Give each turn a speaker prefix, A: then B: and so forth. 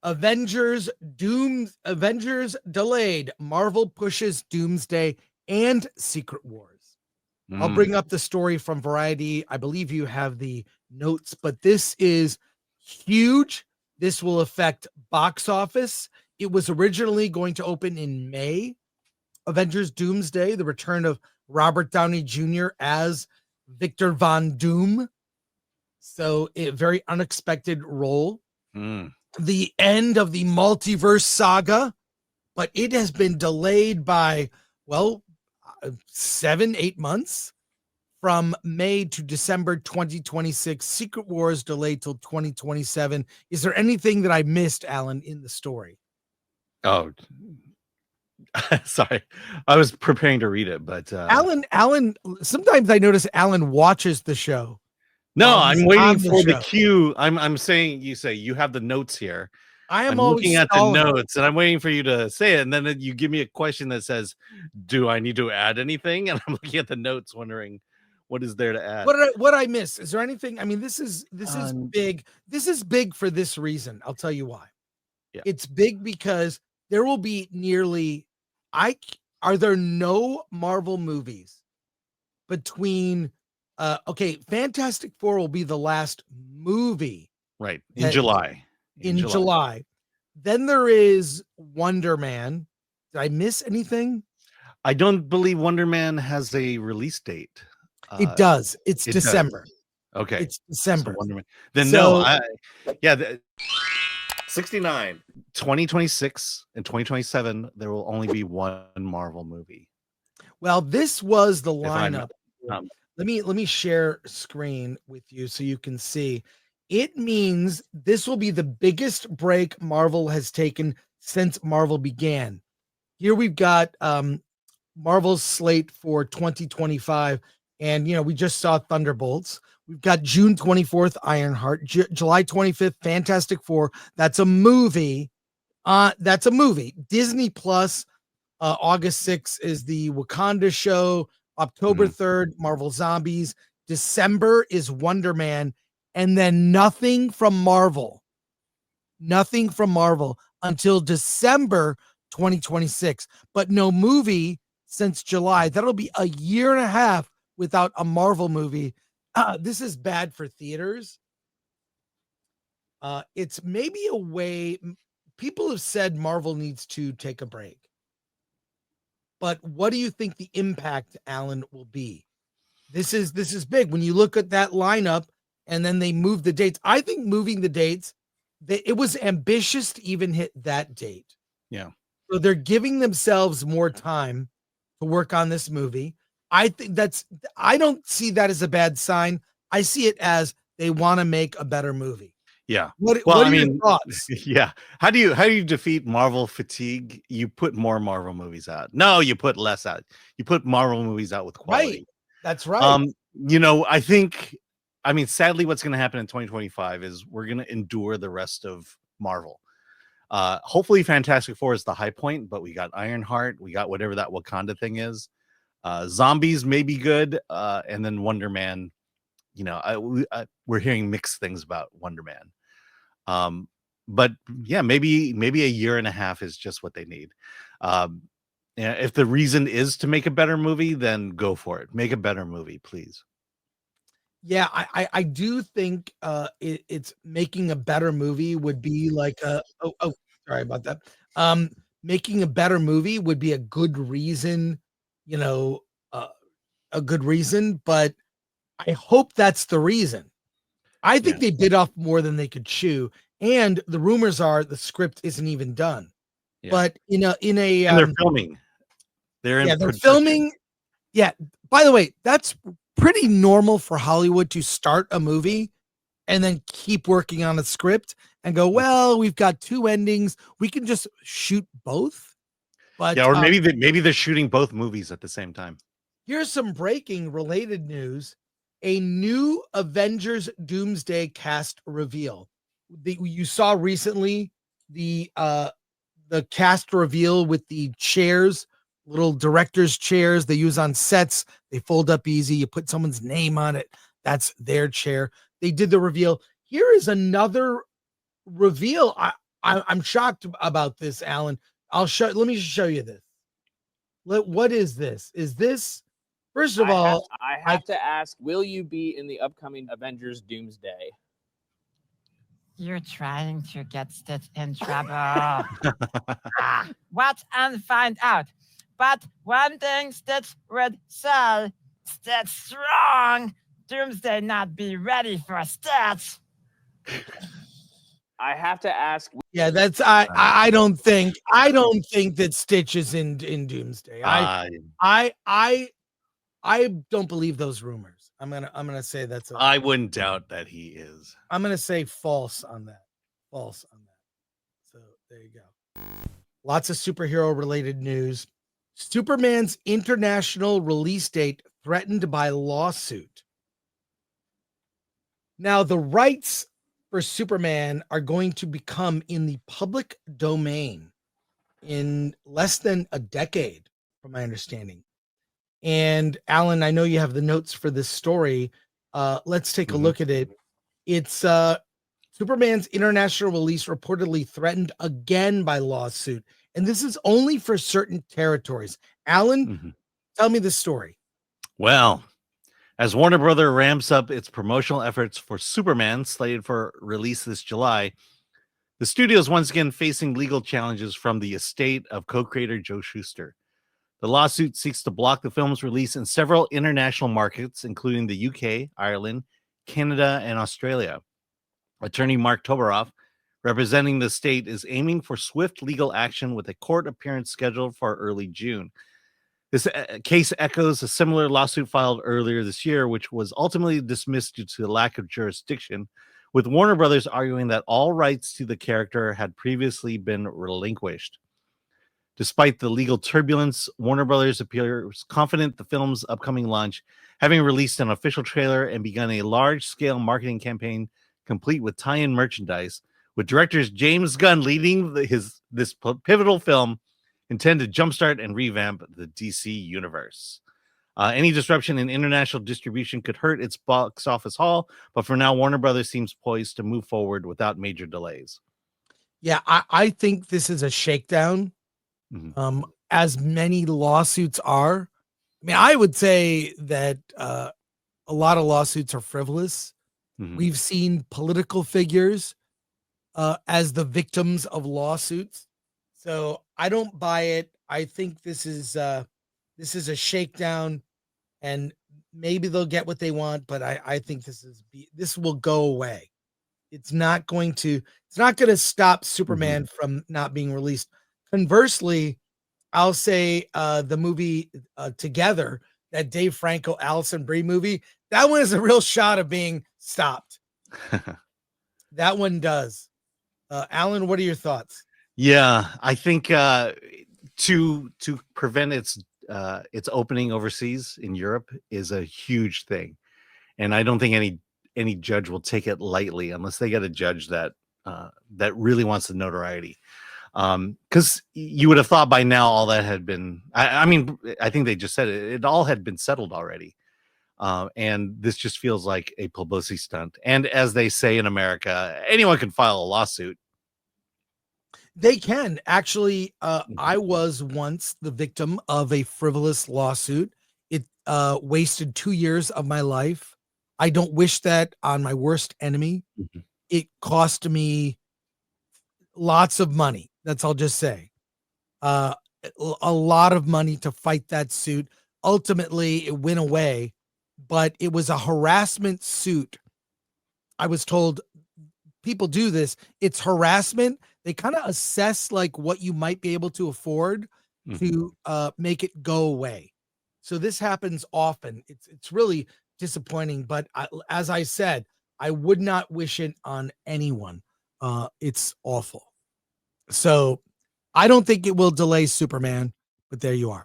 A: Avengers delayed. Marvel pushes Doomsday and Secret Wars. I'll bring up the story from Variety. I believe you have the notes, but this is huge. This will affect box office. It was originally going to open in May. Avengers Doomsday, the return of Robert Downey Jr. as Victor Von Doom. So a very unexpected role. The end of the multiverse saga, but it has been delayed by, 7-8 months from May to December 2026. Secret Wars delayed till 2027. Is there anything that I missed, Alan, in the story?
B: Oh, sorry. I was preparing to read it, but
A: Alan, sometimes I notice Alan watches the show.
B: No, I'm waiting for the cue. I'm saying, you say you have the notes here. I'm looking at the notes and I'm waiting for you to say it. And then you give me a question that says, do I need to add anything? And I'm looking at the notes wondering what is there to add.
A: What I miss? Is there anything? I mean, this is big. This is big for this reason. I'll tell you why.
B: Yeah.
A: It's big because there will be are there no Marvel movies between Fantastic Four will be the last movie.
B: Right. In July.
A: In July. Then there is Wonder Man. Did I miss anything?
B: I don't believe Wonder Man has a release date.
A: It does. It's December.
B: Does. Okay.
A: It's December.
B: So Wonder Man. Then 69. 2026 and 2027, there will only be one Marvel movie.
A: Well, this was the lineup. Let me share screen with you so you can see. It means this will be the biggest break Marvel has taken since Marvel began. Here we've got Marvel's slate for 2025, and we just saw Thunderbolts. We've got June 24th, Ironheart, July 25th, Fantastic Four. That's a movie. Disney Plus. August 6th is the Wakanda show. October 3rd, Marvel Zombies. December is Wonder Man. And then nothing from Marvel until December 2026. But no movie since July. That'll be a year and a half without a Marvel movie. This is bad for theaters. It's maybe a way. People have said Marvel needs to take a break. But what do you think the impact, Alan, will be? This is big. When you look at that lineup and then they move the dates, I think moving the dates, it was ambitious to even hit that date.
B: Yeah.
A: So they're giving themselves more time to work on this movie. I think I don't see that as a bad sign. I see it as they want to make a better movie.
B: Yeah.
A: What are your thoughts?
B: Yeah. How do you defeat Marvel fatigue? You put more Marvel movies out. No, you put less out. You put Marvel movies out with quality.
A: Right. That's right.
B: I mean, sadly, what's going to happen in 2025 is we're going to endure the rest of Marvel. Hopefully Fantastic Four is the high point, but we got Ironheart. We got whatever that Wakanda thing is. Zombies may be good. And then Wonder Man, we're hearing mixed things about Wonder Man. But yeah, maybe a year and a half is just what they need. If the reason is to make a better movie, then go for it. Make a better movie, please.
A: Yeah, I do think it's making a better movie would be like sorry about that. Making a better movie would be a good reason, a good reason, but I hope that's the reason. I think they bit off more than they could chew, and the rumors are the script isn't even done. Yeah. But and
B: they're filming.
A: They're filming. Yeah. By the way, that's pretty normal for Hollywood to start a movie and then keep working on a script and go, well, we've got two endings. We can just shoot both. But
B: or maybe they're shooting both movies at the same time.
A: Here's some breaking related news. A new Avengers Doomsday cast reveal. You saw recently the cast reveal with the chairs, little director's chairs they use on sets. They fold up easy. You put someone's name on it. That's their chair. They did the reveal. Here is another reveal. I'm shocked about this, Alan. Let me show you this. What is this? Is this, first of all,
C: I have to ask, will you be in the upcoming Avengers Doomsday?
D: You're trying to get Stitch in trouble. Watch and find out. But one thing Stitch would say, Stitch strong. Doomsday not be ready for Stitch.
C: I have to ask.
A: Yeah, that's I don't think that Stitch is in Doomsday. I don't believe those rumors. I'm gonna say that's
B: I wouldn't doubt that he is.
A: I'm gonna say false on that. False on that. So there you go. Lots of superhero related news. Superman's international release date threatened by lawsuit. Now, the rights for Superman are going to become in the public domain in less than a decade, from my understanding. And Alan, I know you have the notes for this story. Let's take a look at it. It's Superman's international release reportedly threatened again by lawsuit. And this is only for certain territories. Alan, tell me the story.
B: Well, as Warner Brother ramps up its promotional efforts for Superman, slated for release this July, the studio is once again facing legal challenges from the estate of co-creator Joe Shuster. The lawsuit seeks to block the film's release in several international markets, including the UK, Ireland, Canada, and Australia. Attorney Mark Toberoff, representing the state, is aiming for swift legal action with a court appearance scheduled for early June. This case echoes a similar lawsuit filed earlier this year, which was ultimately dismissed due to the lack of jurisdiction, with Warner Brothers arguing that all rights to the character had previously been relinquished. Despite the legal turbulence, Warner Brothers appears confident the film's upcoming launch, having released an official trailer and begun a large-scale marketing campaign complete with tie-in merchandise, with directors James Gunn leading this pivotal film, intend to jumpstart and revamp the DC universe. Any disruption in international distribution could hurt its box office haul, but for now, Warner Brothers seems poised to move forward without major delays.
A: Yeah, I think this is a shakedown, as many lawsuits are. I mean, I would say that a lot of lawsuits are frivolous. We've seen political figures as the victims of lawsuits. So I don't buy it. I think this is a shakedown, and maybe they'll get what they want, but I think this will go away. It's not going to stop Superman from not being released. Conversely, I'll say the movie Together, that Dave Franco, Alison Brie movie, that one is a real shot of being stopped. That one does. Alan, what are your thoughts?
B: Yeah, I think to prevent its opening overseas in Europe is a huge thing, and I don't think any judge will take it lightly unless they get a judge that really wants the notoriety. Because you would have thought by now all that had been. I mean, I think they just said it all had been settled already, and this just feels like a publicity stunt. And as they say in America, anyone can file a lawsuit.
A: They can actually. I was once the victim of a frivolous lawsuit. It wasted 2 years of my life. I don't wish that on my worst enemy. It cost me lots of money. That's all I'll just say. A lot of money to fight that suit. Ultimately, it went away, but it was a harassment suit. I was told people do this. It's harassment. They kind of assess like what you might be able to afford to make it go away. So this happens often. It's really disappointing, but as I said, I would not wish it on anyone. It's awful. So I don't think it will delay Superman, but there you are.